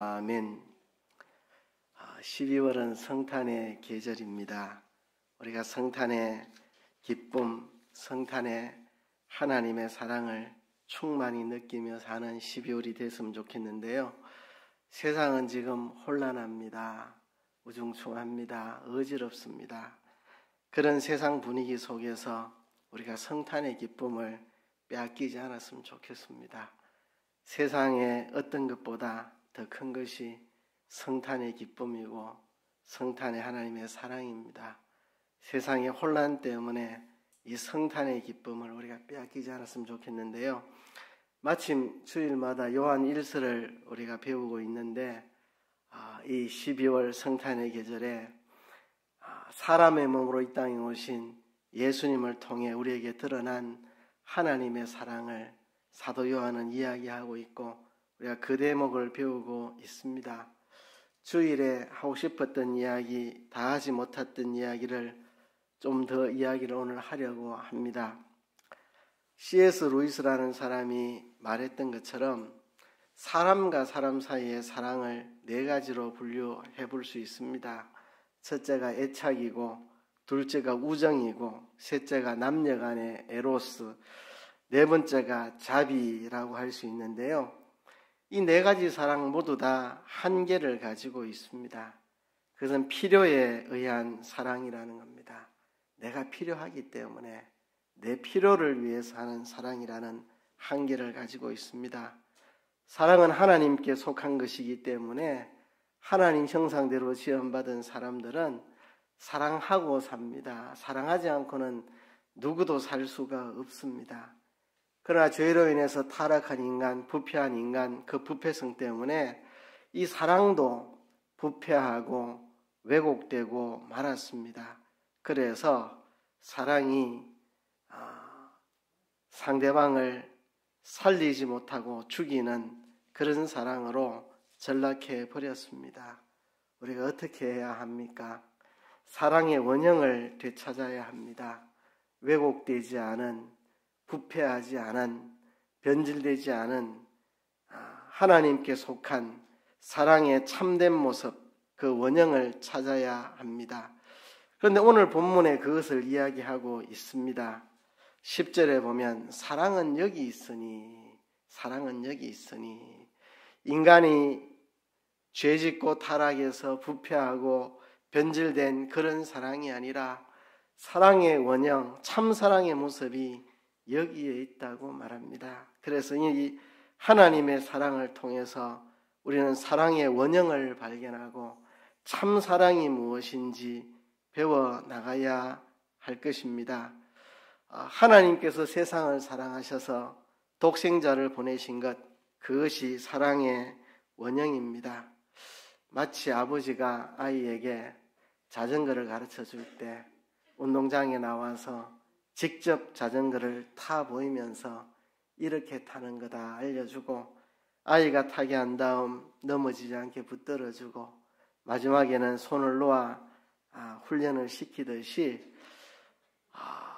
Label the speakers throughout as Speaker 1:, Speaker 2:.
Speaker 1: 아멘. 12월은 성탄의 계절입니다. 우리가 성탄의 기쁨, 성탄의 하나님의 사랑을 충만히 느끼며 사는 12월이 됐으면 좋겠는데요. 세상은 지금 혼란합니다. 우중충합니다. 어지럽습니다. 그런 세상 분위기 속에서 우리가 성탄의 기쁨을 빼앗기지 않았으면 좋겠습니다. 세상의 어떤 것보다 더 큰 것이 성탄의 기쁨이고 성탄의 하나님의 사랑입니다. 세상의 혼란 때문에 이 성탄의 기쁨을 우리가 빼앗기지 않았으면 좋겠는데요. 마침 주일마다 요한 1서를 우리가 배우고 있는데 이 12월 성탄의 계절에 사람의 몸으로 이 땅에 오신 예수님을 통해 우리에게 드러난 하나님의 사랑을 사도 요한은 이야기하고 있고 우리가 그 대목을 배우고 있습니다. 주일에 하고 싶었던 이야기, 다 하지 못했던 이야기를 좀 더 이야기를 오늘 하려고 합니다. C.S. 루이스라는 사람이 말했던 것처럼 사람과 사람 사이의 사랑을 네 가지로 분류해 볼 수 있습니다. 첫째가 애착이고, 둘째가 우정이고, 셋째가 남녀 간의 에로스, 네 번째가 자비라고 할 수 있는데요. 이 네 가지 사랑 모두 다 한계를 가지고 있습니다. 그것은 필요에 의한 사랑이라는 겁니다. 내가 필요하기 때문에 내 필요를 위해서 하는 사랑이라는 한계를 가지고 있습니다. 사랑은 하나님께 속한 것이기 때문에 하나님 형상대로 지음받은 사람들은 사랑하고 삽니다. 사랑하지 않고는 누구도 살 수가 없습니다. 그러나 죄로 인해서 타락한 인간, 부패한 인간, 그 부패성 때문에 이 사랑도 부패하고 왜곡되고 말았습니다. 그래서 사랑이 상대방을 살리지 못하고 죽이는 그런 사랑으로 전락해 버렸습니다. 우리가 어떻게 해야 합니까? 사랑의 원형을 되찾아야 합니다. 왜곡되지 않은, 부패하지 않은, 변질되지 않은 하나님께 속한 사랑의 참된 모습, 그 원형을 찾아야 합니다. 그런데 오늘 본문에 그것을 이야기하고 있습니다. 10절에 보면 사랑은 여기 있으니, 사랑은 여기 있으니, 인간이 죄짓고 타락해서 부패하고 변질된 그런 사랑이 아니라 사랑의 원형, 참사랑의 모습이 여기에 있다고 말합니다. 그래서 이 하나님의 사랑을 통해서 우리는 사랑의 원형을 발견하고 참사랑이 무엇인지 배워나가야 할 것입니다. 하나님께서 세상을 사랑하셔서 독생자를 보내신 것, 그것이 사랑의 원형입니다. 마치 아버지가 아이에게 자전거를 가르쳐 줄 때 운동장에 나와서 직접 자전거를 타 보이면서 이렇게 타는 거다 알려주고 아이가 타게 한 다음 넘어지지 않게 붙들어주고 마지막에는 손을 놓아 훈련을 시키듯이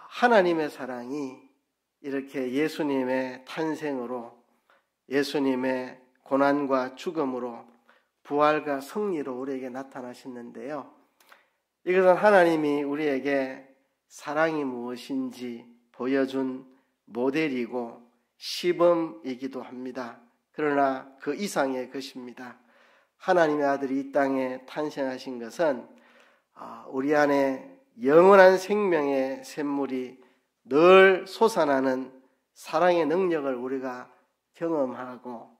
Speaker 1: 하나님의 사랑이 이렇게 예수님의 탄생으로, 예수님의 고난과 죽음으로, 부활과 승리로 우리에게 나타나셨는데요. 이것은 하나님이 우리에게 사랑이 무엇인지 보여준 모델이고 시범이기도 합니다. 그러나 그 이상의 것입니다. 하나님의 아들이 이 땅에 탄생하신 것은 우리 안에 영원한 생명의 샘물이 늘 솟아나는 사랑의 능력을 우리가 경험하고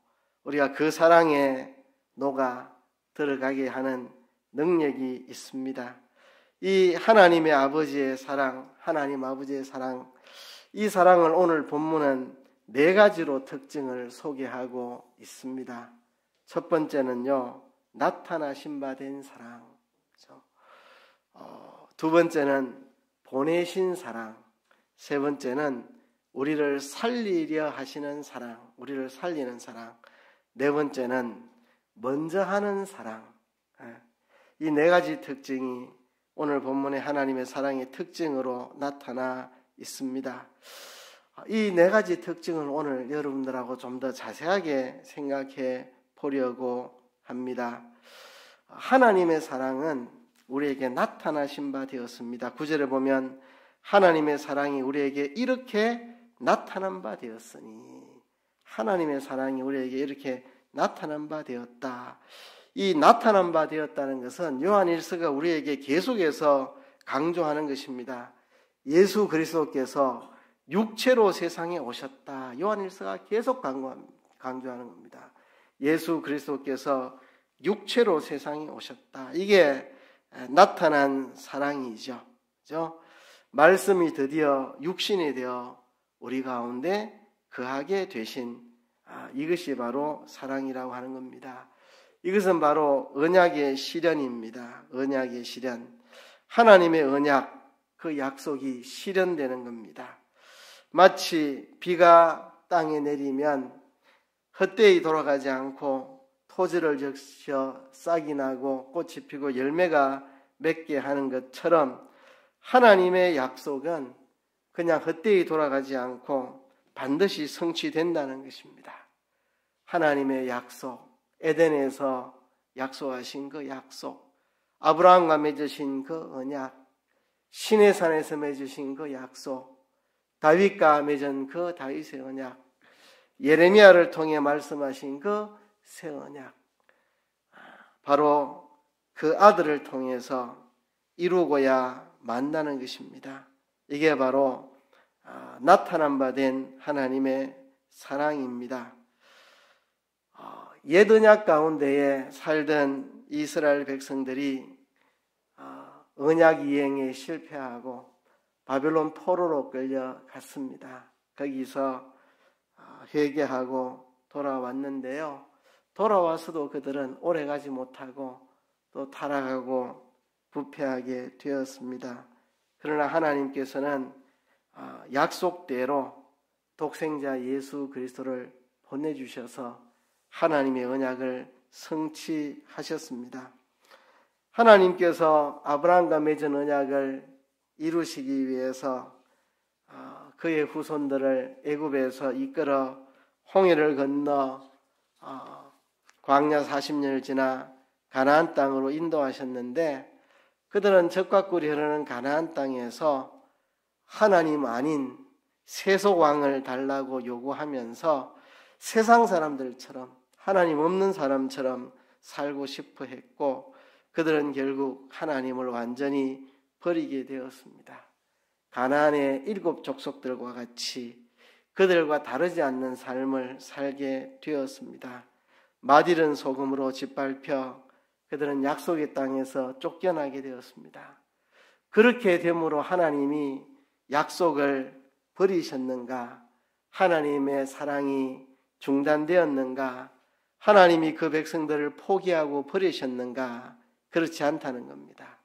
Speaker 1: 우리가 그 사랑에 녹아 들어가게 하는 능력이 있습니다. 이 하나님의 아버지의 사랑, 하나님 아버지의 사랑, 이 사랑을 오늘 본문은 네 가지로 특징을 소개하고 있습니다. 첫 번째는요, 나타나신 바 된 사랑. 그렇죠? 두 번째는 보내신 사랑. 세 번째는 우리를 살리려 하시는 사랑, 우리를 살리는 사랑. 네 번째는 먼저 하는 사랑. 이 네 가지 특징이 오늘 본문의 하나님의 사랑의 특징으로 나타나 있습니다. 이 네 가지 특징을 오늘 여러분들하고 좀 더 자세하게 생각해 보려고 합니다. 하나님의 사랑은 우리에게 나타나신 바 되었습니다. 9절에 보면 하나님의 사랑이 우리에게 이렇게 나타난 바 되었으니, 하나님의 사랑이 우리에게 이렇게 나타난 바 되었다. 이 나타난 바 되었다는 것은 요한일서가 우리에게 계속해서 강조하는 것입니다. 예수 그리스도께서 육체로 세상에 오셨다. 요한일서가 계속 강조하는 겁니다. 예수 그리스도께서 육체로 세상에 오셨다. 이게 나타난 사랑이죠. 그죠? 말씀이 드디어 육신이 되어 우리 가운데 거하게 되신 이것이 바로 사랑이라고 하는 겁니다. 이것은 바로 언약의 실현입니다. 언약의 실현. 하나님의 언약, 그 약속이 실현되는 겁니다. 마치 비가 땅에 내리면 헛되이 돌아가지 않고 토지를 적셔 싹이 나고 꽃이 피고 열매가 맺게 하는 것처럼 하나님의 약속은 그냥 헛되이 돌아가지 않고 반드시 성취된다는 것입니다. 하나님의 약속, 에덴에서 약속하신 그 약속, 아브라함과 맺으신 그 언약, 시내산에서 맺으신 그 약속, 다윗과 맺은 그 다윗의 언약, 예레미야를 통해 말씀하신 그 새 언약, 바로 그 아들을 통해서 이루고야 만나는 것입니다. 이게 바로 나타난 바 된 하나님의 사랑입니다. 옛 언약 가운데에 살던 이스라엘 백성들이 언약 이행에 실패하고 바벨론 포로로 끌려갔습니다. 거기서 회개하고 돌아왔는데요. 돌아와서도 그들은 오래가지 못하고 또 타락하고 부패하게 되었습니다. 그러나 하나님께서는 약속대로 독생자 예수 그리스도를 보내주셔서 하나님의 언약을 성취하셨습니다. 하나님께서 아브라함과 맺은 언약을 이루시기 위해서 그의 후손들을 애굽에서 이끌어 홍해를 건너 광야 40년을 지나 가나안 땅으로 인도하셨는데, 그들은 적과 꿀이 흐르는 가나안 땅에서 하나님 아닌 세속왕을 달라고 요구하면서 세상 사람들처럼, 하나님 없는 사람처럼 살고 싶어 했고, 그들은 결국 하나님을 완전히 버리게 되었습니다. 가나안의 7 족속들과 같이 그들과 다르지 않는 삶을 살게 되었습니다. 맛이른 소금으로 짓밟혀 그들은 약속의 땅에서 쫓겨나게 되었습니다. 그렇게 됨으로 하나님이 약속을 버리셨는가? 하나님의 사랑이 중단되었는가? 하나님이 그 백성들을 포기하고 버리셨는가? 그렇지 않다는 겁니다.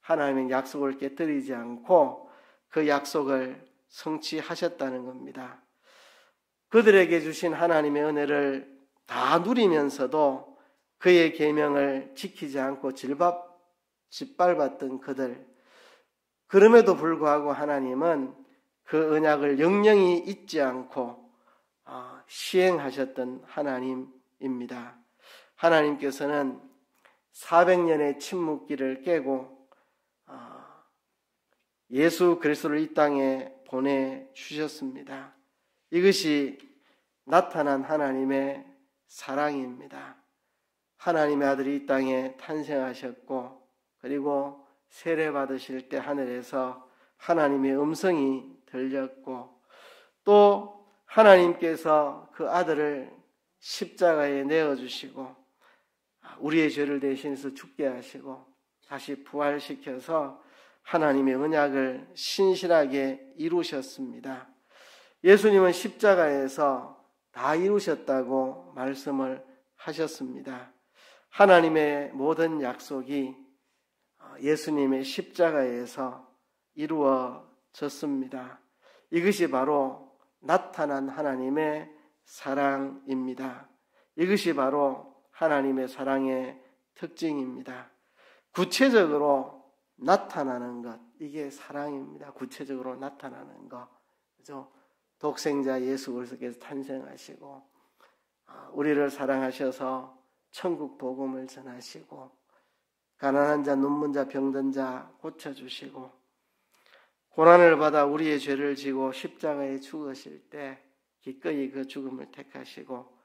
Speaker 1: 하나님은 약속을 깨뜨리지 않고 그 약속을 성취하셨다는 겁니다. 그들에게 주신 하나님의 은혜를 다 누리면서도 그의 계명을 지키지 않고 짓밟았던 그들, 그럼에도 불구하고 하나님은 그 언약을 영영히 잊지 않고 시행하셨던 하나님입니다. 하나님께서는 400년의 침묵기를 깨고 예수 그리스도를 이 땅에 보내주셨습니다. 이것이 나타난 하나님의 사랑입니다. 하나님의 아들이 이 땅에 탄생하셨고, 그리고 세례받으실 때 하늘에서 하나님의 음성이 들렸고, 또 하나님께서 그 아들을 십자가에 내어주시고 우리의 죄를 대신해서 죽게 하시고 다시 부활시켜서 하나님의 언약을 신실하게 이루셨습니다. 예수님은 십자가에서 다 이루셨다고 말씀을 하셨습니다. 하나님의 모든 약속이 예수님의 십자가에서 이루어졌습니다. 이것이 바로 나타난 하나님의 사랑입니다. 이것이 바로 하나님의 사랑의 특징입니다. 구체적으로 나타나는 것, 이게 사랑입니다. 구체적으로 나타나는 것, 그죠? 독생자 예수 그리스도께서 탄생하시고 우리를 사랑하셔서 천국 복음을 전하시고 가난한 자, 눈먼 자, 병든 자 고쳐주시고 고난을 받아 우리의 죄를 지고 십자가에 죽으실 때 기꺼이 그 죽음을 택하시고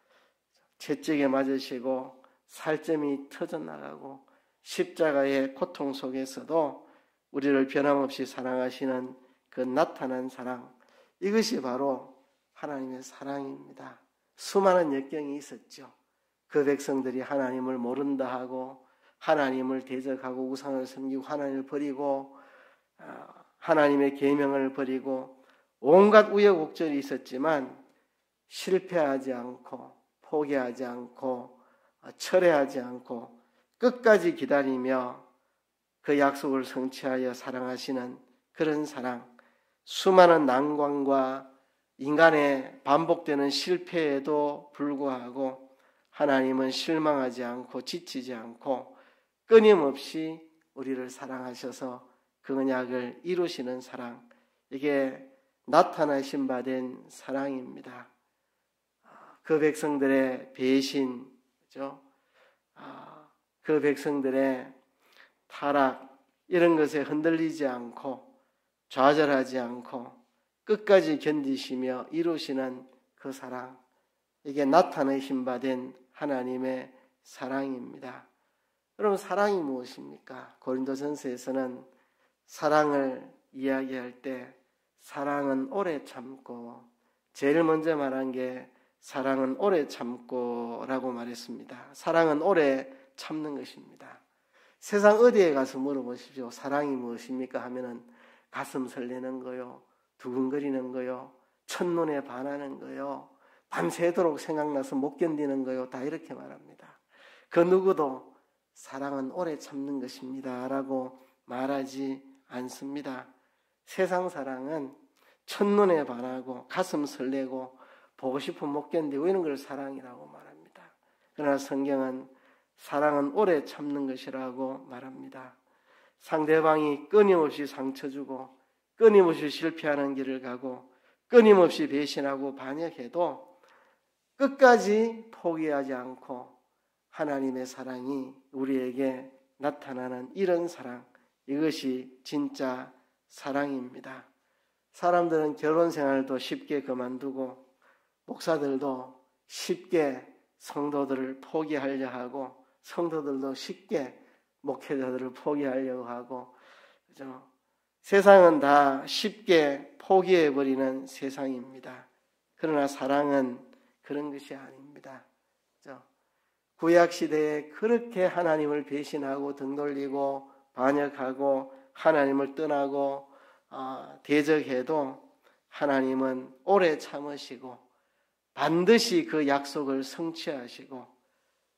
Speaker 1: 채찍에 맞으시고 살점이 터져나가고 십자가의 고통 속에서도 우리를 변함없이 사랑하시는 그 나타난 사랑, 이것이 바로 하나님의 사랑입니다. 수많은 역경이 있었죠. 그 백성들이 하나님을 모른다 하고 하나님을 대적하고 우상을 섬기고 하나님을 버리고 하나님의 계명을 버리고 온갖 우여곡절이 있었지만 실패하지 않고 포기하지 않고 철회하지 않고 끝까지 기다리며 그 약속을 성취하여 사랑하시는 그런 사랑, 수많은 난관과 인간의 반복되는 실패에도 불구하고 하나님은 실망하지 않고 지치지 않고 끊임없이 우리를 사랑하셔서 그 언약을 이루시는 사랑, 이게 나타나신 바 된 사랑입니다. 그 백성들의 배신, 그죠? 그 백성들의 타락, 이런 것에 흔들리지 않고 좌절하지 않고 끝까지 견디시며 이루시는 그 사랑, 이게 나타내신 바 된 하나님의 사랑입니다. 여러분, 사랑이 무엇입니까? 고린도전서에서는 사랑을 이야기할 때 사랑은 오래 참고, 제일 먼저 말한 게 사랑은 오래 참고라고 말했습니다. 사랑은 오래 참는 것입니다. 세상 어디에 가서 물어보십시오. 사랑이 무엇입니까? 하면은 가슴 설레는 거요, 두근거리는 거요, 첫눈에 반하는 거요, 밤새도록 생각나서 못 견디는 거요, 다 이렇게 말합니다. 그 누구도 사랑은 오래 참는 것입니다 라고 말하지 않습니다. 세상 사랑은 첫눈에 반하고 가슴 설레고 보고 싶으면 못 견디고 이런 걸 사랑이라고 말합니다. 그러나 성경은 사랑은 오래 참는 것이라고 말합니다. 상대방이 끊임없이 상처 주고 끊임없이 실패하는 길을 가고 끊임없이 배신하고 반역해도 끝까지 포기하지 않고 하나님의 사랑이 우리에게 나타나는 이런 사랑, 이것이 진짜 사랑입니다. 사람들은 결혼 생활도 쉽게 그만두고 목사들도 쉽게 성도들을 포기하려 하고 성도들도 쉽게 목회자들을 포기하려고 하고, 그죠? 세상은 다 쉽게 포기해버리는 세상입니다. 그러나 사랑은 그런 것이 아닙니다. 그죠? 구약시대에 그렇게 하나님을 배신하고 등 돌리고 반역하고 하나님을 떠나고 대적해도 하나님은 오래 참으시고 반드시 그 약속을 성취하시고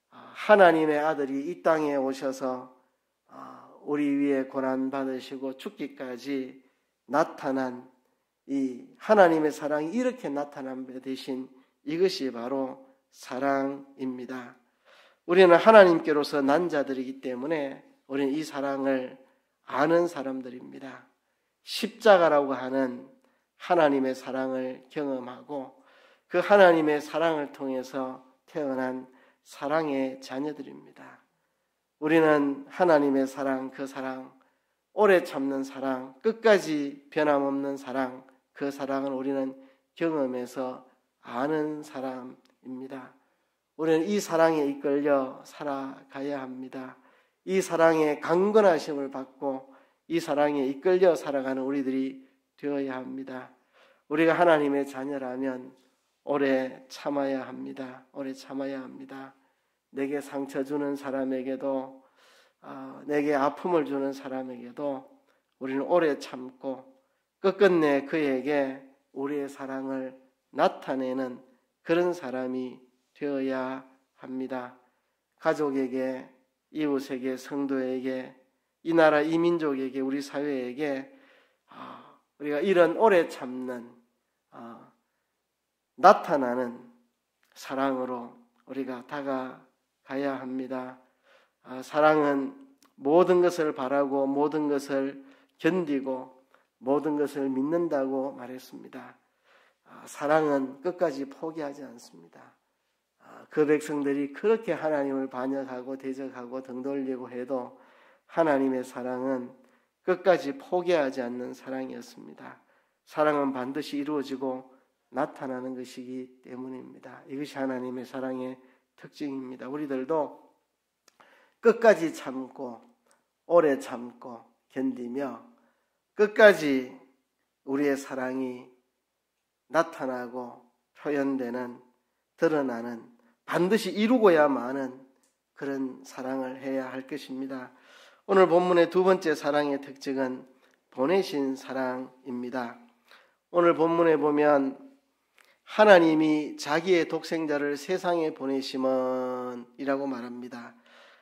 Speaker 1: 하나님의 아들이 이 땅에 오셔서 우리 위에 고난받으시고 죽기까지 나타난 이 하나님의 사랑이 이렇게 나타난 바 되신 이것이 바로 사랑입니다. 우리는 하나님께로서 난 자들이기 때문에 우리는 이 사랑을 아는 사람들입니다. 십자가라고 하는 하나님의 사랑을 경험하고 그 하나님의 사랑을 통해서 태어난 사랑의 자녀들입니다. 우리는 하나님의 사랑, 그 사랑, 오래 참는 사랑, 끝까지 변함없는 사랑, 그 사랑을 우리는 경험해서 아는 사람입니다. 우리는 이 사랑에 이끌려 살아가야 합니다. 이 사랑의 강건하심을 받고 이 사랑에 이끌려 살아가는 우리들이 되어야 합니다. 우리가 하나님의 자녀라면 오래 참아야 합니다. 오래 참아야 합니다. 내게 상처 주는 사람에게도 내게 아픔을 주는 사람에게도 우리는 오래 참고 끝끝내 그에게 우리의 사랑을 나타내는 그런 사람이 되어야 합니다. 가족에게, 이웃에게, 성도에게, 이 나라 이 민족에게, 우리 사회에게 우리가 이런 오래 참는 나타나는 사랑으로 우리가 다가가야 합니다. 사랑은 모든 것을 바라고 모든 것을 견디고 모든 것을 믿는다고 말했습니다. 사랑은 끝까지 포기하지 않습니다. 그 백성들이 그렇게 하나님을 반역하고 대적하고 등 돌리고 해도 하나님의 사랑은 끝까지 포기하지 않는 사랑이었습니다. 사랑은 반드시 이루어지고 나타나는 것이기 때문입니다. 이것이 하나님의 사랑의 특징입니다. 우리들도 끝까지 참고 오래 참고 견디며 끝까지 우리의 사랑이 나타나고 표현되는, 드러나는, 반드시 이루고야 마는 그런 사랑을 해야 할 것입니다. 오늘 본문의 두 번째 사랑의 특징은 보내신 사랑입니다. 오늘 본문에 보면 하나님이 자기의 독생자를 세상에 보내심은 이라고 말합니다.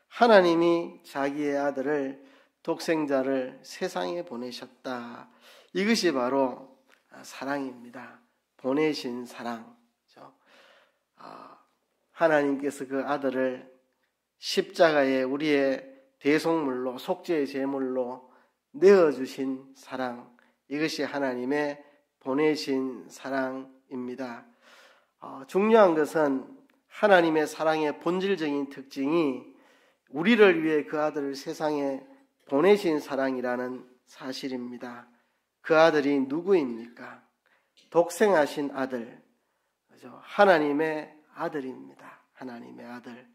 Speaker 1: 하나님이 자기의 아들을, 독생자를 세상에 보내셨다. 이것이 바로 사랑입니다. 보내신 사랑. 하나님께서 그 아들을 십자가에 우리의 대속물로, 속죄의 제물로 내어주신 사랑, 이것이 하나님의 보내신 사랑입니다. 중요한 것은 하나님의 사랑의 본질적인 특징이 우리를 위해 그 아들을 세상에 보내신 사랑이라는 사실입니다. 그 아들이 누구입니까? 독생하신 아들, 하나님의 아들입니다. 하나님의 아들.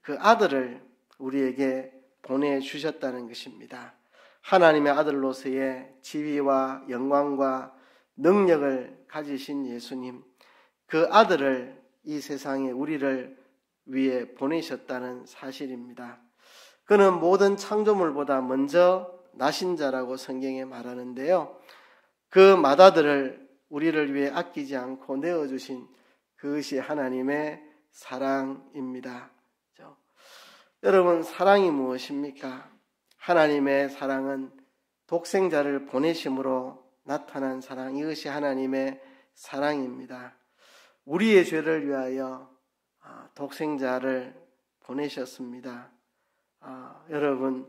Speaker 1: 그 아들을 우리에게 보내주셨다는 것입니다. 하나님의 아들로서의 지위와 영광과 능력을 가지신 예수님, 그 아들을 이 세상에 우리를 위해 보내셨다는 사실입니다. 그는 모든 창조물보다 먼저 나신 자라고 성경에 말하는데요. 그 맏아들을 우리를 위해 아끼지 않고 내어주신 그것이 하나님의 사랑입니다. 여러분, 사랑이 무엇입니까? 하나님의 사랑은 독생자를 보내심으로 나타난 사랑, 이것이 하나님의 사랑입니다. 우리의 죄를 위하여 독생자를 보내셨습니다. 여러분,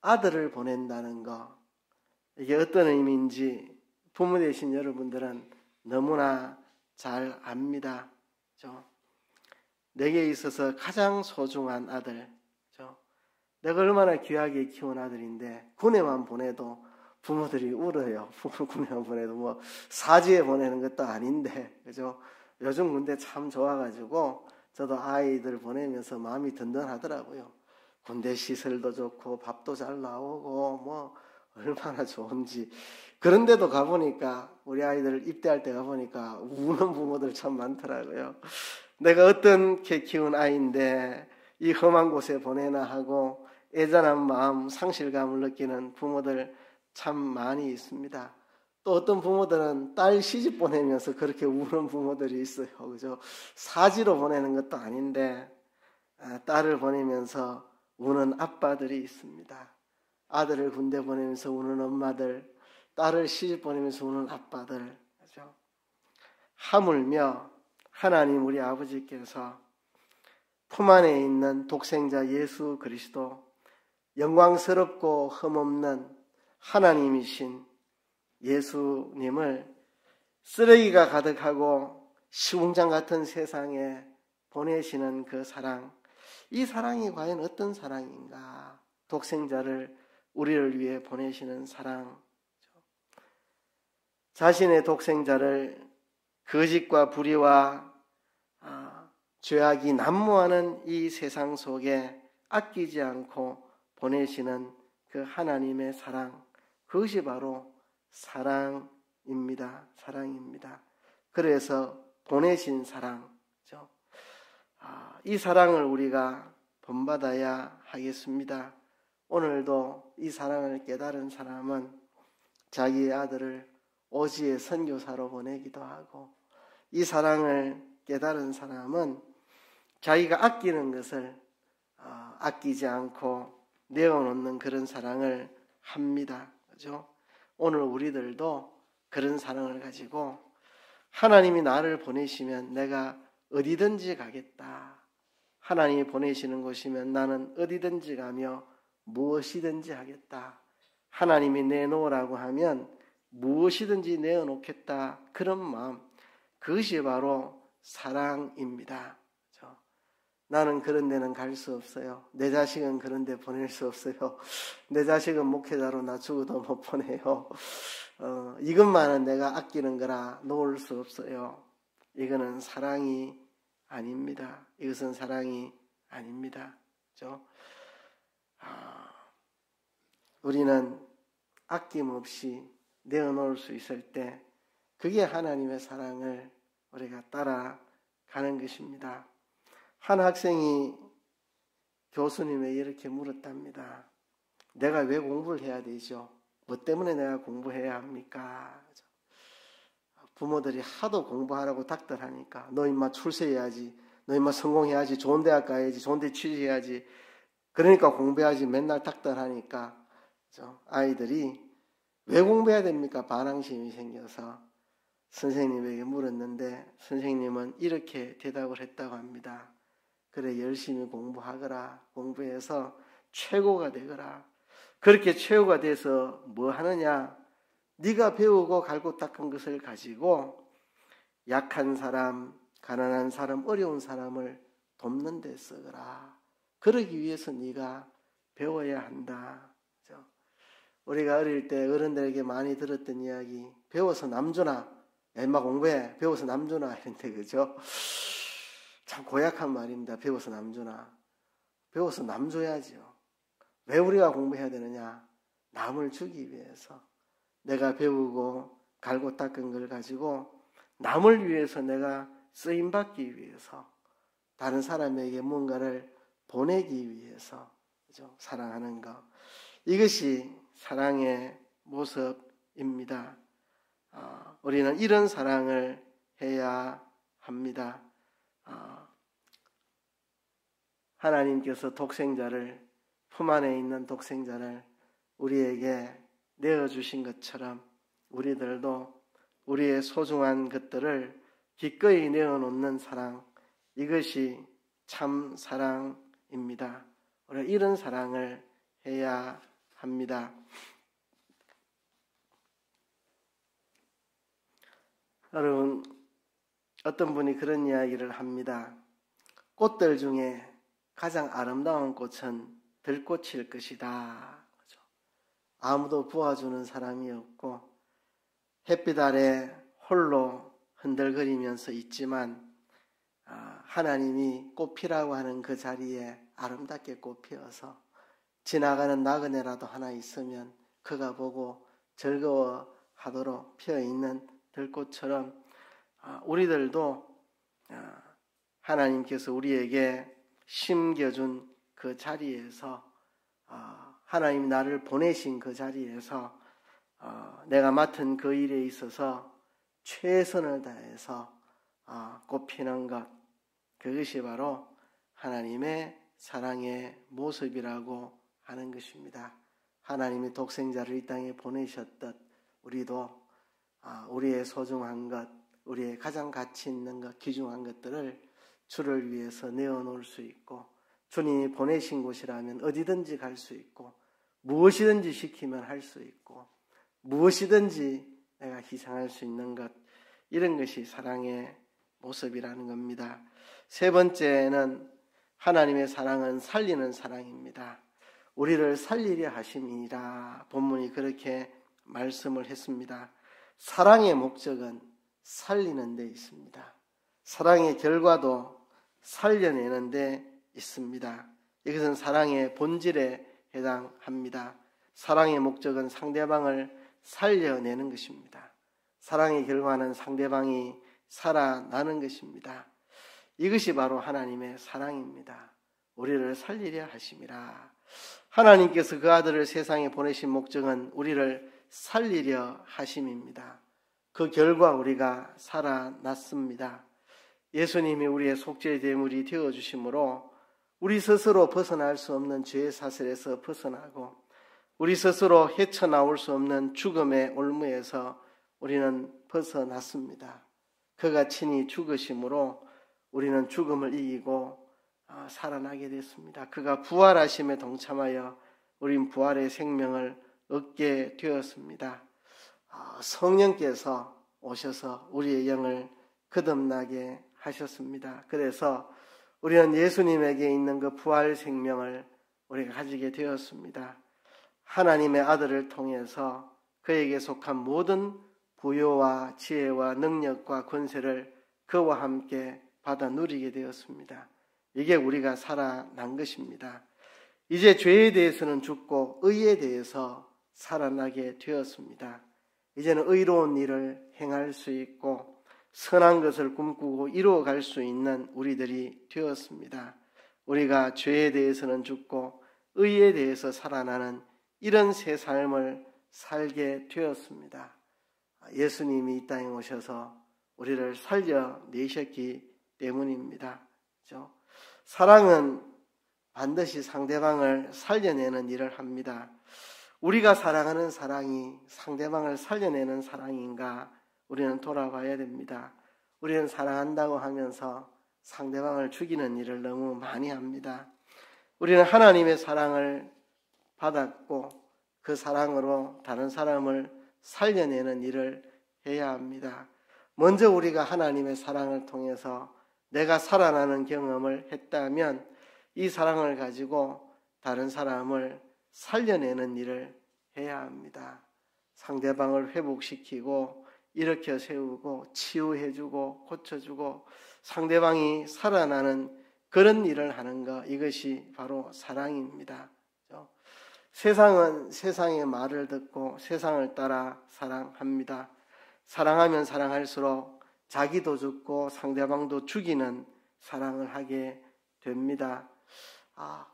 Speaker 1: 아들을 보낸다는 거, 이게 어떤 의미인지 부모 되신 여러분들은 너무나 잘 압니다. 내게 있어서 가장 소중한 아들, 내가 얼마나 귀하게 키운 아들인데 군에만 보내도 부모들이 울어요. 군에만 보내도 뭐 사지에 보내는 것도 아닌데, 그죠? 요즘 군대 참 좋아가지고 저도 아이들 보내면서 마음이 든든하더라고요. 군대 시설도 좋고 밥도 잘 나오고 뭐 얼마나 좋은지. 그런데도 가보니까, 우리 아이들 입대할 때 가보니까 우는 부모들 참 많더라고요. 내가 어떻게 키운 아이인데 이 험한 곳에 보내나 하고 애잔한 마음, 상실감을 느끼는 부모들 참 많이 있습니다. 또 어떤 부모들은 딸 시집 보내면서 그렇게 우는 부모들이 있어요. 그죠? 사지로 보내는 것도 아닌데 딸을 보내면서 우는 아빠들이 있습니다. 아들을 군대 보내면서 우는 엄마들, 딸을 시집 보내면서 우는 아빠들. 그죠? 하물며 하나님 우리 아버지께서 품 안에 있는 독생자 예수 그리스도, 영광스럽고 흠없는 하나님이신 예수님을 쓰레기가 가득하고 시궁창 같은 세상에 보내시는 그 사랑, 이 사랑이 과연 어떤 사랑인가? 독생자를 우리를 위해 보내시는 사랑. 자신의 독생자를 거짓과 불의와 죄악이 난무하는 이 세상 속에 아끼지 않고 보내시는 그 하나님의 사랑, 그것이 바로 사랑입니다. 사랑입니다. 그래서 보내신 사랑이죠. 이 사랑을 우리가 본받아야 하겠습니다. 오늘도 이 사랑을 깨달은 사람은 자기의 아들을 오지의 선교사로 보내기도 하고, 이 사랑을 깨달은 사람은 자기가 아끼는 것을 아끼지 않고 내어놓는 그런 사랑을 합니다. 그죠? 오늘 우리들도 그런 사랑을 가지고 하나님이 나를 보내시면 내가 어디든지 가겠다. 하나님이 보내시는 곳이면 나는 어디든지 가며 무엇이든지 하겠다. 하나님이 내놓으라고 하면 무엇이든지 내어놓겠다. 그런 마음, 그것이 바로 사랑입니다. 나는 그런 데는 갈 수 없어요. 내 자식은 그런 데 보낼 수 없어요. 내 자식은 목회자로 나 죽어도 못 보내요. 이것만은 내가 아끼는 거라 놓을 수 없어요. 이거는 사랑이 아닙니다. 이것은 사랑이 아닙니다. 그렇죠? 우리는 아낌없이 내어놓을 수 있을 때 그게 하나님의 사랑을 우리가 따라가는 것입니다. 한 학생이 교수님에게 이렇게 물었답니다. 내가 왜 공부를 해야 되죠? 뭐 때문에 내가 공부해야 합니까? 부모들이 하도 공부하라고 닥달하니까 너 인마 출세해야지, 너 인마 성공해야지, 좋은 대학 가야지, 좋은 데 취직해야지, 그러니까 공부해야지 맨날 닥달하니까 아이들이 왜 공부해야 됩니까? 반항심이 생겨서 선생님에게 물었는데 선생님은 이렇게 대답을 했다고 합니다. 그래, 열심히 공부하거라. 공부해서 최고가 되거라. 그렇게 최고가 돼서 뭐 하느냐? 네가 배우고 갈고 닦은 것을 가지고 약한 사람, 가난한 사람, 어려운 사람을 돕는 데 쓰거라. 그러기 위해서 네가 배워야 한다. 그렇죠? 우리가 어릴 때 어른들에게 많이 들었던 이야기, 배워서 남주나, 야 인마 공부해, 배워서 남주나 이런데, 그죠? 참 고약한 말입니다. 배워서 남주나. 배워서 남줘야죠. 왜 우리가 공부해야 되느냐? 남을 주기 위해서. 내가 배우고 갈고 닦은 걸 가지고 남을 위해서 내가 쓰임받기 위해서, 다른 사람에게 뭔가를 보내기 위해서, 그죠? 사랑하는 것. 이것이 사랑의 모습입니다. 우리는 이런 사랑을 해야 합니다. 하나님께서 독생자를, 품 안에 있는 독생자를 우리에게 내어주신 것처럼 우리들도 우리의 소중한 것들을 기꺼이 내어놓는 사랑, 이것이 참 사랑입니다. 우리가 이런 사랑을 해야 합니다. 여러분, 어떤 분이 그런 이야기를 합니다. 꽃들 중에 가장 아름다운 꽃은 들꽃일 것이다. 아무도 부어주는 사람이 없고 햇빛 아래 홀로 흔들거리면서 있지만 하나님이 꽃피라고 하는 그 자리에 아름답게 꽃피어서 지나가는 나그네라도 하나 있으면 그가 보고 즐거워하도록 피어있는 들꽃처럼 우리들도 하나님께서 우리에게 심겨준 그 자리에서, 하나님이 나를 보내신 그 자리에서 내가 맡은 그 일에 있어서 최선을 다해서 꽃피는 것, 그것이 바로 하나님의 사랑의 모습이라고 하는 것입니다. 하나님이 독생자를 이 땅에 보내셨듯 우리도 우리의 소중한 것, 우리의 가장 가치 있는 것, 귀중한 것들을 주를 위해서 내어놓을 수 있고, 주님이 보내신 곳이라면 어디든지 갈 수 있고, 무엇이든지 시키면 할 수 있고, 무엇이든지 내가 희생할 수 있는 것, 이런 것이 사랑의 모습이라는 겁니다. 세 번째는 하나님의 사랑은 살리는 사랑입니다. 우리를 살리려 하심이니라, 본문이 그렇게 말씀을 했습니다. 사랑의 목적은 살리는 데 있습니다. 사랑의 결과도 살려내는 데 있습니다. 이것은 사랑의 본질에 해당합니다. 사랑의 목적은 상대방을 살려내는 것입니다. 사랑의 결과는 상대방이 살아나는 것입니다. 이것이 바로 하나님의 사랑입니다. 우리를 살리려 하심이라. 하나님께서 그 아들을 세상에 보내신 목적은 우리를 살리려 하심입니다. 그 결과 우리가 살아났습니다. 예수님이 우리의 속죄의 제물이 되어주심으로 우리 스스로 벗어날 수 없는 죄의 사슬에서 벗어나고, 우리 스스로 헤쳐나올 수 없는 죽음의 올무에서 우리는 벗어났습니다. 그가 친히 죽으심으로 우리는 죽음을 이기고 살아나게 됐습니다. 그가 부활하심에 동참하여 우린 부활의 생명을 얻게 되었습니다. 성령께서 오셔서 우리의 영을 거듭나게 하셨습니다. 그래서 우리는 예수님에게 있는 그 부활 생명을 우리가 가지게 되었습니다. 하나님의 아들을 통해서 그에게 속한 모든 부요와 지혜와 능력과 권세를 그와 함께 받아 누리게 되었습니다. 이게 우리가 살아난 것입니다. 이제 죄에 대해서는 죽고 의에 대해서 살아나게 되었습니다. 이제는 의로운 일을 행할 수 있고 선한 것을 꿈꾸고 이루어갈 수 있는 우리들이 되었습니다. 우리가 죄에 대해서는 죽고 의에 대해서 살아나는 이런 새 삶을 살게 되었습니다. 예수님이 이 땅에 오셔서 우리를 살려내셨기 때문입니다. 그렇죠? 사랑은 반드시 상대방을 살려내는 일을 합니다. 우리가 사랑하는 사랑이 상대방을 살려내는 사랑인가 우리는 돌아봐야 됩니다. 우리는 사랑한다고 하면서 상대방을 죽이는 일을 너무 많이 합니다. 우리는 하나님의 사랑을 받았고 그 사랑으로 다른 사람을 살려내는 일을 해야 합니다. 먼저 우리가 하나님의 사랑을 통해서 내가 살아나는 경험을 했다면 이 사랑을 가지고 다른 사람을 살려내는 일을 해야 합니다. 상대방을 회복시키고 일으켜 세우고 치유해주고 고쳐주고 상대방이 살아나는 그런 일을 하는 것, 이것이 바로 사랑입니다. 세상은 세상의 말을 듣고 세상을 따라 사랑합니다. 사랑하면 사랑할수록 자기도 죽고 상대방도 죽이는 사랑을 하게 됩니다.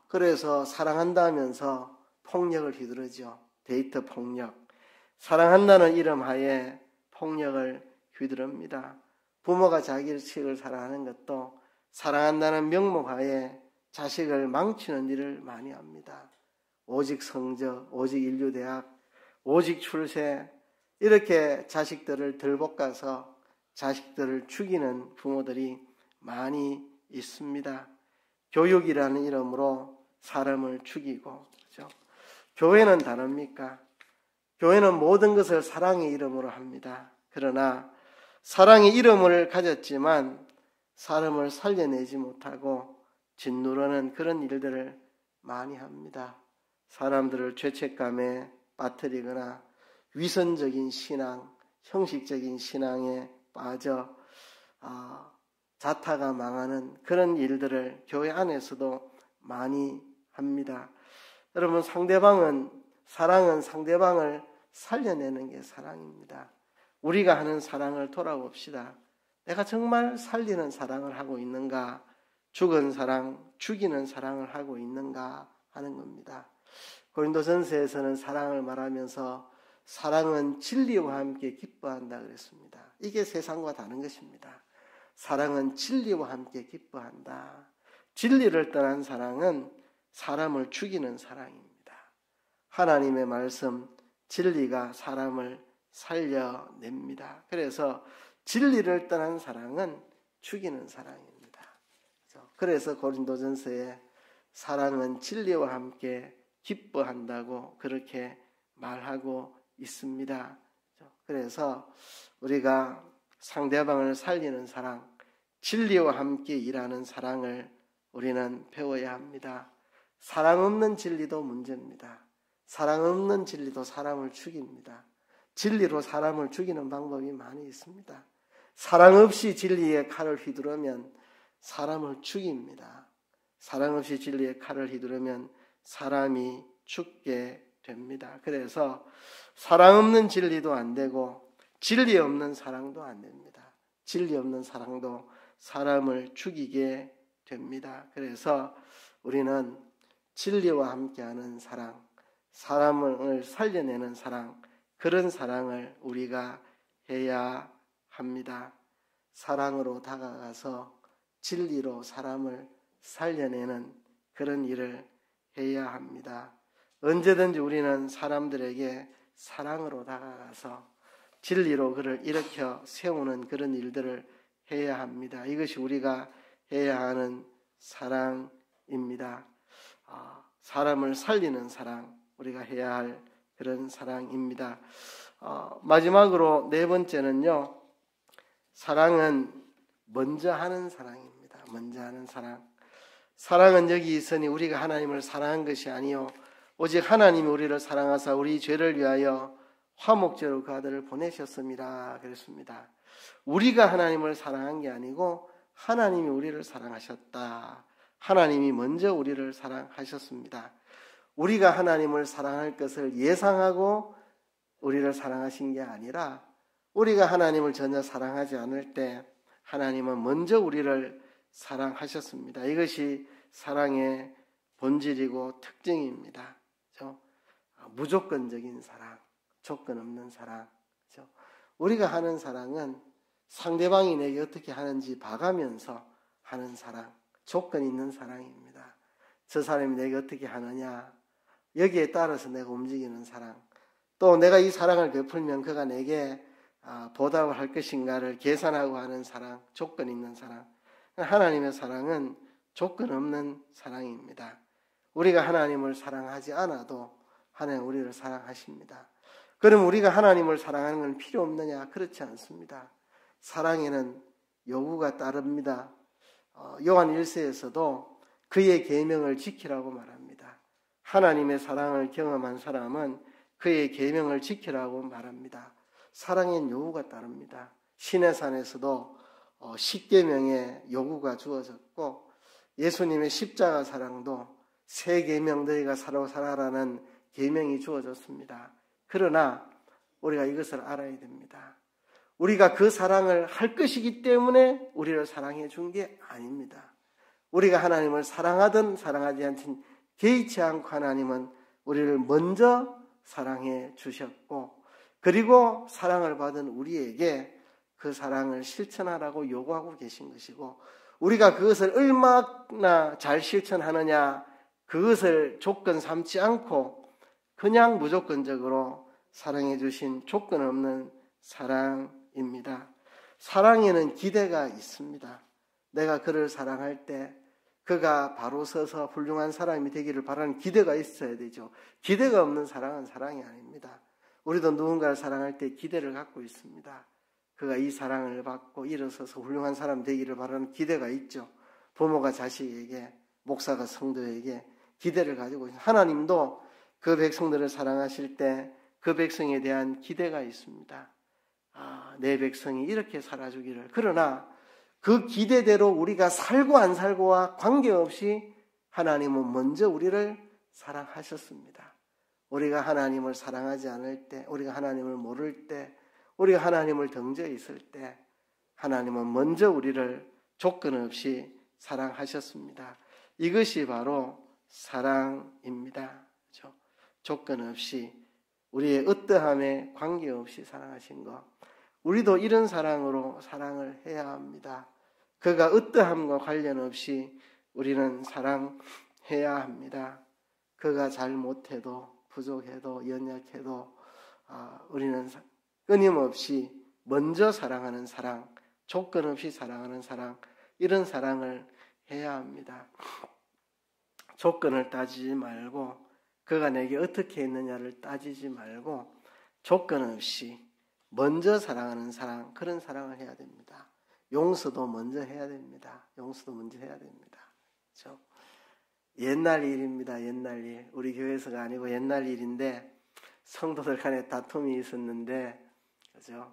Speaker 1: 그래서 사랑한다면서 폭력을 휘두르죠. 데이트 폭력. 사랑한다는 이름 하에 폭력을 휘두릅니다. 부모가 자식을 사랑하는 것도 사랑한다는 명목 하에 자식을 망치는 일을 많이 합니다. 오직 성적, 오직 인류대학, 오직 출세, 이렇게 자식들을 들볶아서 자식들을 죽이는 부모들이 많이 있습니다. 교육이라는 이름으로 사람을 죽이고, 그렇죠? 교회는 다릅니까? 교회는 모든 것을 사랑의 이름으로 합니다. 그러나 사랑의 이름을 가졌지만 사람을 살려내지 못하고 짓누르는 그런 일들을 많이 합니다. 사람들을 죄책감에 빠뜨리거나 위선적인 신앙, 형식적인 신앙에 빠져 자타가 망하는 그런 일들을 교회 안에서도 많이 합니다. 여러분, 사랑은 상대방을 살려내는 게 사랑입니다. 우리가 하는 사랑을 돌아봅시다. 내가 정말 살리는 사랑을 하고 있는가? 죽은 사랑, 죽이는 사랑을 하고 있는가 하는 겁니다. 고린도전서에서는 사랑을 말하면서 사랑은 진리와 함께 기뻐한다 그랬습니다. 이게 세상과 다른 것입니다. 사랑은 진리와 함께 기뻐한다. 진리를 떠난 사랑은 사람을 죽이는 사랑입니다. 하나님의 말씀, 진리가 사람을 살려냅니다. 그래서 진리를 떠난 사랑은 죽이는 사랑입니다. 그래서 고린도전서에 사랑은 진리와 함께 기뻐한다고 그렇게 말하고 있습니다. 그래서 우리가 상대방을 살리는 사랑, 진리와 함께 일하는 사랑을 우리는 배워야 합니다. 사랑 없는 진리도 문제입니다. 사랑 없는 진리도 사람을 죽입니다. 진리로 사람을 죽이는 방법이 많이 있습니다. 사랑 없이 진리의 칼을 휘두르면 사람을 죽입니다. 사랑 없이 진리의 칼을 휘두르면 사람이 죽게 됩니다. 그래서 사랑 없는 진리도 안 되고 진리 없는 사랑도 안 됩니다. 진리 없는 사랑도 사람을 죽이게 됩니다. 그래서 우리는 진리와 함께하는 사랑, 사람을 살려내는 사랑, 그런 사랑을 우리가 해야 합니다. 사랑으로 다가가서 진리로 사람을 살려내는 그런 일을 해야 합니다. 언제든지 우리는 사람들에게 사랑으로 다가가서 진리로 그를 일으켜 세우는 그런 일들을 해야 합니다. 이것이 우리가 해야 하는 사랑입니다. 사람을 살리는 사랑, 우리가 해야 할 그런 사랑입니다. 마지막으로 네 번째는요, 사랑은 먼저 하는 사랑입니다. 먼저 하는 사랑. 사랑은 여기 있으니 우리가 하나님을 사랑한 것이 아니요 오직 하나님이 우리를 사랑하사 우리 죄를 위하여 화목제로 그 아들을 보내셨습니다. 그랬습니다. 우리가 하나님을 사랑한 게 아니고 하나님이 우리를 사랑하셨다. 하나님이 먼저 우리를 사랑하셨습니다. 우리가 하나님을 사랑할 것을 예상하고 우리를 사랑하신 게 아니라 우리가 하나님을 전혀 사랑하지 않을 때 하나님은 먼저 우리를 사랑하셨습니다. 이것이 사랑의 본질이고 특징입니다. 그렇죠? 무조건적인 사랑, 조건 없는 사랑. 그렇죠? 우리가 하는 사랑은 상대방이 내게 어떻게 하는지 봐가면서 하는 사랑, 조건 있는 사랑입니다. 저 사람이 내게 어떻게 하느냐, 여기에 따라서 내가 움직이는 사랑, 또 내가 이 사랑을 베풀면 그가 내게 보답을 할 것인가를 계산하고 하는 사랑, 조건 있는 사랑. 하나님의 사랑은 조건 없는 사랑입니다. 우리가 하나님을 사랑하지 않아도 하나님 우리를 사랑하십니다. 그럼 우리가 하나님을 사랑하는 건 필요 없느냐? 그렇지 않습니다. 사랑에는 요구가 따릅니다. 요한 1서에서도 그의 계명을 지키라고 말합니다. 하나님의 사랑을 경험한 사람은 그의 계명을 지키라고 말합니다. 사랑엔 요구가 따릅니다. 시내산에서도 10계명의 요구가 주어졌고 예수님의 십자가 사랑도 세 계명 너희가 서로 살아라는 계명이 주어졌습니다. 그러나 우리가 이것을 알아야 됩니다. 우리가 그 사랑을 할 것이기 때문에 우리를 사랑해 준 게 아닙니다. 우리가 하나님을 사랑하든 사랑하지 않든 개의치 않고 하나님은 우리를 먼저 사랑해 주셨고 그리고 사랑을 받은 우리에게 그 사랑을 실천하라고 요구하고 계신 것이고 우리가 그것을 얼마나 잘 실천하느냐 그것을 조건 삼지 않고 그냥 무조건적으로 사랑해 주신 조건 없는 사랑입니다. 사랑에는 기대가 있습니다. 내가 그를 사랑할 때 그가 바로 서서 훌륭한 사람이 되기를 바라는 기대가 있어야 되죠. 기대가 없는 사랑은 사랑이 아닙니다. 우리도 누군가를 사랑할 때 기대를 갖고 있습니다. 그가 이 사랑을 받고 일어서서 훌륭한 사람 되기를 바라는 기대가 있죠. 부모가 자식에게, 목사가 성도에게 기대를 가지고 있습니다. 하나님도 그 백성들을 사랑하실 때 그 백성에 대한 기대가 있습니다. 내 백성이 이렇게 살아주기를. 그러나 그 기대대로 우리가 살고 안 살고와 관계없이 하나님은 먼저 우리를 사랑하셨습니다. 우리가 하나님을 사랑하지 않을 때, 우리가 하나님을 모를 때, 우리가 하나님을 등져 있을 때 하나님은 먼저 우리를 조건 없이 사랑하셨습니다. 이것이 바로 사랑입니다. 그렇죠? 조건 없이 우리의 어떠함에 관계없이 사랑하신 것. 우리도 이런 사랑으로 사랑을 해야 합니다. 그가 어떠함과 관련 없이 우리는 사랑해야 합니다. 그가 잘못해도 부족해도 연약해도 우리는 끊임없이 먼저 사랑하는 사랑, 조건 없이 사랑하는 사랑, 이런 사랑을 해야 합니다. 조건을 따지지 말고 그가 내게 어떻게 했느냐를 따지지 말고 조건 없이 먼저 사랑하는 사랑, 그런 사랑을 해야 됩니다. 용서도 먼저 해야 됩니다. 용서도 먼저 해야 됩니다. 그렇죠? 옛날 일입니다. 옛날 일. 우리 교회에서가 아니고 옛날 일인데 성도들 간에 다툼이 있었는데 그죠?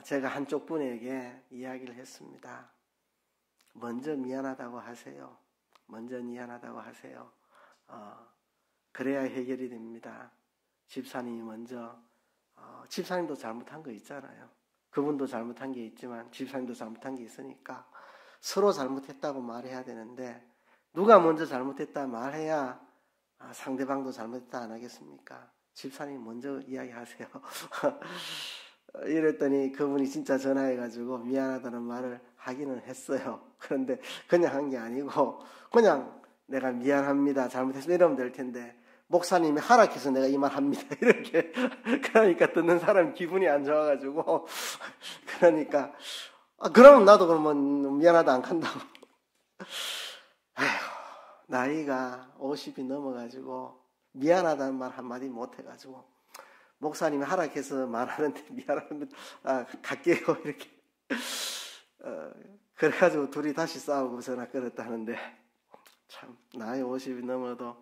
Speaker 1: 제가 한쪽 분에게 이야기를 했습니다. 먼저 미안하다고 하세요. 먼저 미안하다고 하세요. 그래야 해결이 됩니다. 집사님이 먼저 집사님도 잘못한 거 있잖아요. 그분도 잘못한 게 있지만 집사님도 잘못한 게 있으니까 서로 잘못했다고 말해야 되는데 누가 먼저 잘못했다 말해야 상대방도 잘못했다 안 하겠습니까? 집사님 먼저 이야기하세요. 이랬더니 그분이 진짜 전화해가지고 미안하다는 말을 하기는 했어요. 그런데 그냥 한 게 아니고 그냥 내가 미안합니다. 잘못했으면 이러면 될 텐데 목사님이 하락해서 내가 이 말 합니다. 이렇게 그러니까 듣는 사람 기분이 안 좋아가지고 그러니까 그러면 나도 그러면 미안하다 안 한다고. 아휴, 나이가 50이 넘어가지고 미안하다는 말 한마디 못해가지고 목사님이 하락해서 말하는데 미안합니다. 갈게요. 이렇게 그래가지고 둘이 다시 싸우고 전화 끊었다는데 참 나이 50이 넘어도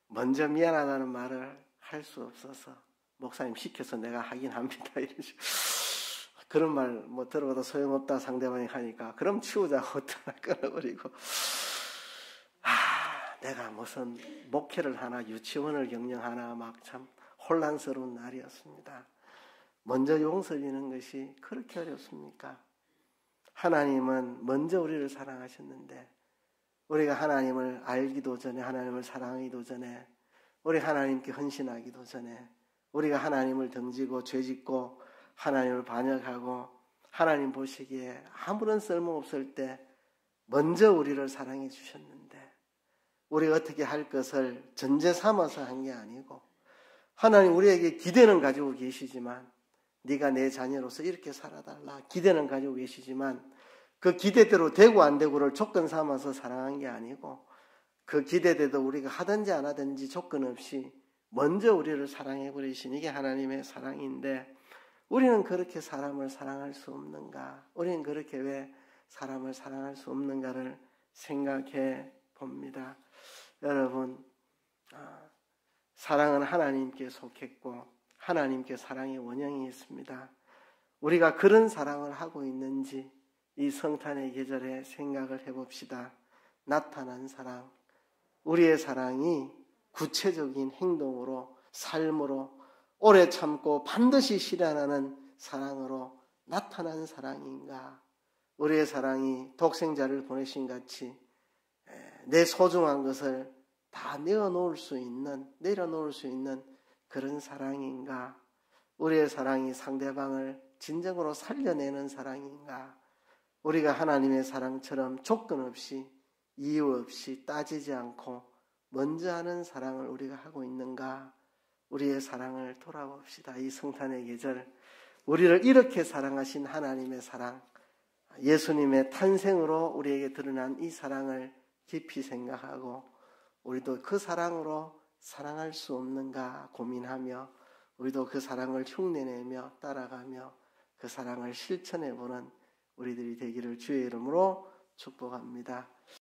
Speaker 1: 먼저 미안하다는 말을 할 수 없어서 목사님 시켜서 내가 하긴 합니다. 이런 식으로. 그런 말 뭐 들어봐도 소용없다 상대방이 하니까 그럼 치우자고 전화 끊어버리고 내가 무슨 목회를 하나 유치원을 경영하나 막 참 혼란스러운 날이었습니다. 먼저 용서하는 것이 그렇게 어렵습니까? 하나님은 먼저 우리를 사랑하셨는데 우리가 하나님을 알기도 전에 하나님을 사랑하기도 전에 우리 하나님께 헌신하기도 전에 우리가 하나님을 등지고 죄짓고 하나님을 반역하고 하나님 보시기에 아무런 쓸모없을 때 먼저 우리를 사랑해 주셨는데 우리가 어떻게 할 것을 전제 삼아서 한 게 아니고 하나님 우리에게 기대는 가지고 계시지만 네가 내 자녀로서 이렇게 살아달라 기대는 가지고 계시지만 그 기대대로 되고 안 되고를 조건 삼아서 사랑한 게 아니고 그 기대대로 우리가 하든지 안 하든지 조건 없이 먼저 우리를 사랑해 버리신 이게 하나님의 사랑인데 우리는 그렇게 사람을 사랑할 수 없는가? 우리는 그렇게 왜 사람을 사랑할 수 없는가를 생각해 봅니다. 여러분, 사랑은 하나님께 속했고 하나님께 사랑의 원형이 있습니다. 우리가 그런 사랑을 하고 있는지 이 성탄의 계절에 생각을 해봅시다. 나타난 사랑, 우리의 사랑이 구체적인 행동으로 삶으로 오래 참고 반드시 실현하는 사랑으로 나타난 사랑인가? 우리의 사랑이 독생자를 보내신 같이 내 소중한 것을 다 내려놓을 수 있는 그런 사랑인가? 우리의 사랑이 상대방을 진정으로 살려내는 사랑인가? 우리가 하나님의 사랑처럼 조건 없이 이유 없이 따지지 않고 먼저 하는 사랑을 우리가 하고 있는가? 우리의 사랑을 돌아봅시다. 이 성탄의 계절 우리를 이렇게 사랑하신 하나님의 사랑, 예수님의 탄생으로 우리에게 드러난 이 사랑을 깊이 생각하고 우리도 그 사랑으로 사랑할 수 없는가 고민하며 우리도 그 사랑을 흉내내며 따라가며 그 사랑을 실천해보는 우리들이 되기를 주의 이름으로 축복합니다.